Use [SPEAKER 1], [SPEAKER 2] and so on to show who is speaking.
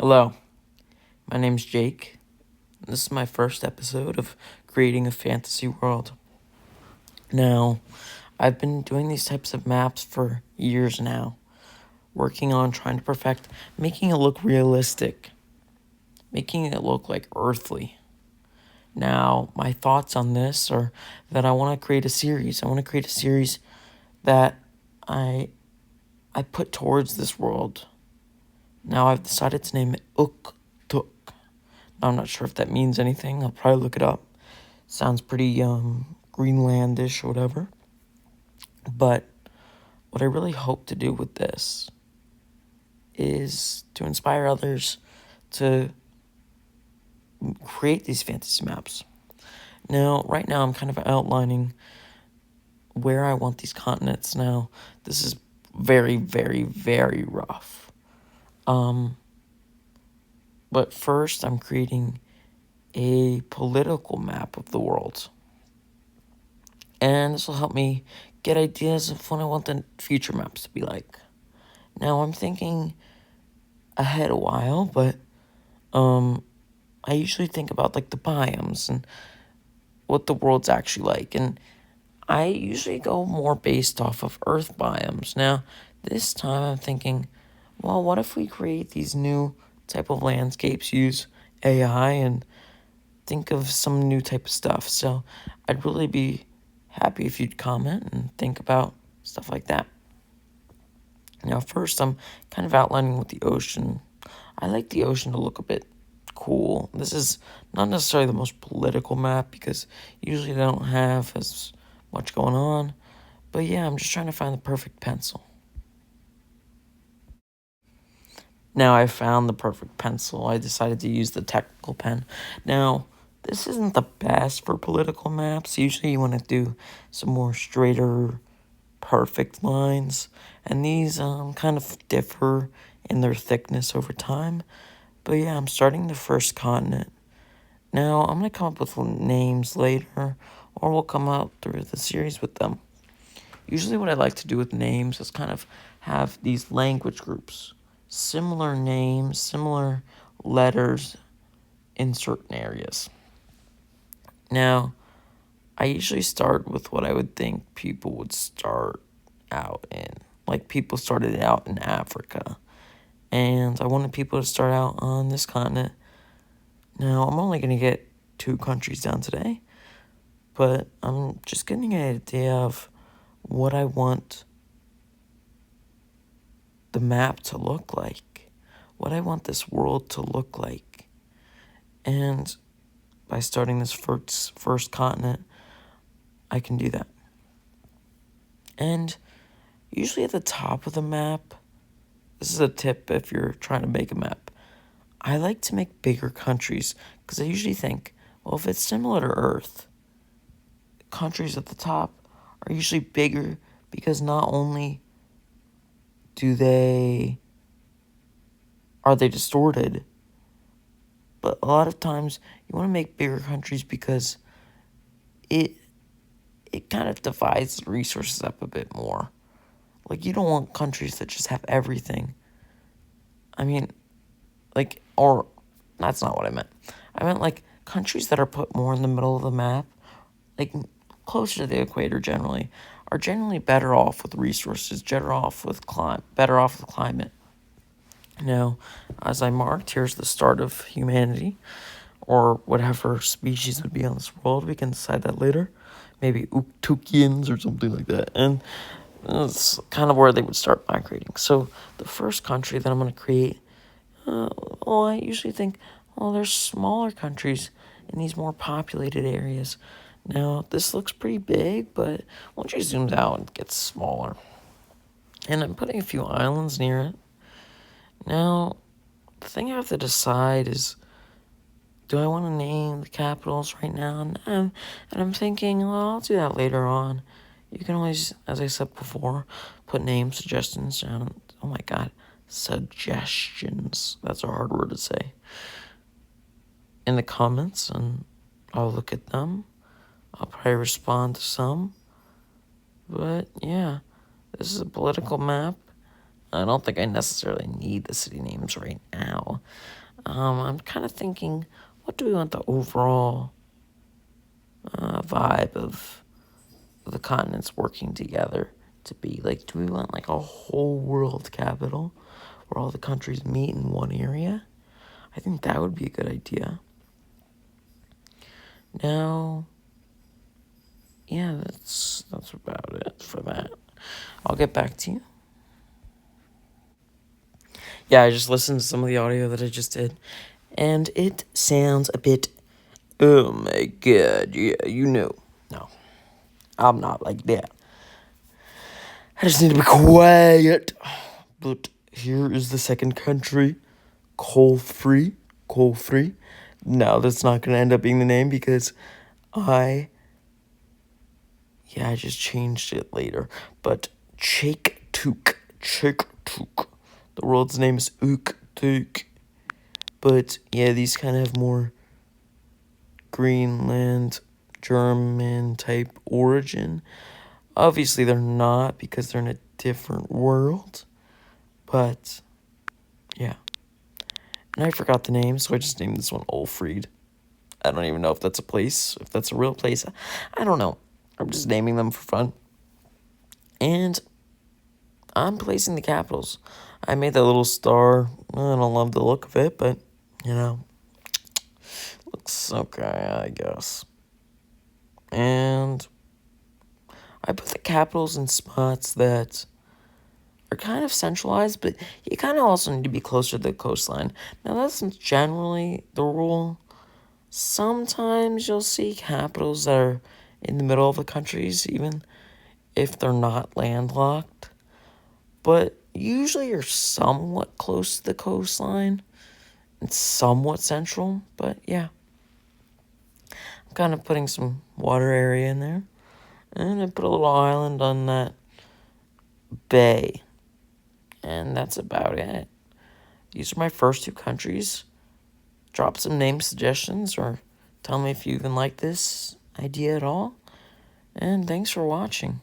[SPEAKER 1] Hello, my name's Jake. This is my first episode of creating a fantasy world. Now, I've been doing these types of maps for years now, working on trying to perfect making it look realistic, making it look like earthly. Now, my thoughts on this are that I want to create a series. I want to create a series that I put towards this world. Now, I've decided to name it Uktuk. I'm not sure if that means anything. I'll probably look it up. Sounds pretty Greenlandish or whatever. But what I really hope to do with this is to inspire others to create these fantasy maps. Now, right now, I'm kind of outlining where I want these continents. Now, this is very, very, very rough. But first, I'm creating a political map of the world. And this will help me get ideas of what I want the future maps to be like. Now, I'm thinking ahead a while, but I usually think about like the biomes and what the world's actually like. And I usually go more based off of Earth biomes. Now, this time I'm thinking, well, what if we create these new type of landscapes, use AI, and think of some new type of stuff. So I'd really be happy if you'd comment and think about stuff like that. Now, first, I'm kind of outlining with the ocean. I like the ocean to look a bit cool. This is not necessarily the most political map because usually they don't have as much going on. But yeah, I'm just trying to find the perfect pencil. Now I found the perfect pencil. I decided to use the technical pen. Now, this isn't the best for political maps. Usually you want to do some more straighter, perfect lines. And these kind of differ in their thickness over time. But yeah, I'm starting the first continent. Now, I'm going to come up with names later, or we'll come out through the series with them. Usually what I like to do with names is kind of have these language groups. Similar names, similar letters in certain areas. Now, I usually start with what I would think people would start out in. Like people started out in Africa. And I wanted people to start out on this continent. Now, I'm only going to get 2 countries down today. But I'm just getting an idea of what I want the map to look like. What I want this world to look like. And by starting this first continent, I can do that. And usually at the top of the map, this is a tip if you're trying to make a map, I like to make bigger countries because I usually think, well, if it's similar to Earth, countries at the top are usually bigger because not only are they distorted, but a lot of times you want to make bigger countries because it kind of divides the resources up a bit more. Like, you don't want countries that just have everything. I mean, like, or, that's not what I meant. I meant, like, countries that are put more in the middle of the map, like, closer to the equator generally, are generally better off with resources, better off with climate. Now, as I marked, here's the start of humanity, or whatever species would be on this world. We can decide that later. Maybe Uktukians or something like that. And that's kind of where they would start migrating. So the first country that I'm going to create, I usually think, there's smaller countries in these more populated areas. Now, this looks pretty big, but once you zoom out, it gets smaller. And I'm putting a few islands near it. Now, the thing I have to decide is, do I want to name the capitals right now? And I'm thinking, well, I'll do that later on. You can always, as I said before, put name suggestions down. Oh my god, suggestions. That's a hard word to say. In the comments, and I'll look at them. I'll probably respond to some. But yeah, this is a political map. I don't think I necessarily need the city names right now. I'm kind of thinking, what do we want the overall vibe of the continents working together to be? Like, do we want like a whole world capital where all the countries meet in one area? I think that would be a good idea. Now, yeah, that's about it for that. I'll get back to you. Yeah, I just listened to some of the audio that I just did, and it sounds a bit, oh my god, yeah, you know. No, I'm not like that. I just need to be quiet. But here is the second country, coal-free, coal-free. No, that's not going to end up being the name because I just changed it later. But Uktuk. The world's name is Uktuk. But yeah, these kind of have more Greenland, German type origin. Obviously, they're not because they're in a different world. But yeah. And I forgot the name, so I just named this one Ulfried. I don't even know if that's a place, if that's a real place. I don't know. I'm just naming them for fun. And I'm placing the capitals. I made that little star. I don't love the look of it, but, you know, looks okay, I guess. And I put the capitals in spots that are kind of centralized, but you kind of also need to be closer to the coastline. Now, that's generally the rule. Sometimes you'll see capitals that are in the middle of the countries, even if they're not landlocked. But usually you're somewhat close to the coastline and somewhat central. But yeah, I'm kind of putting some water area in there. And I put a little island on that bay. And that's about it. These are my first two countries. Drop some name suggestions or tell me if you even like this idea at all. And thanks for watching.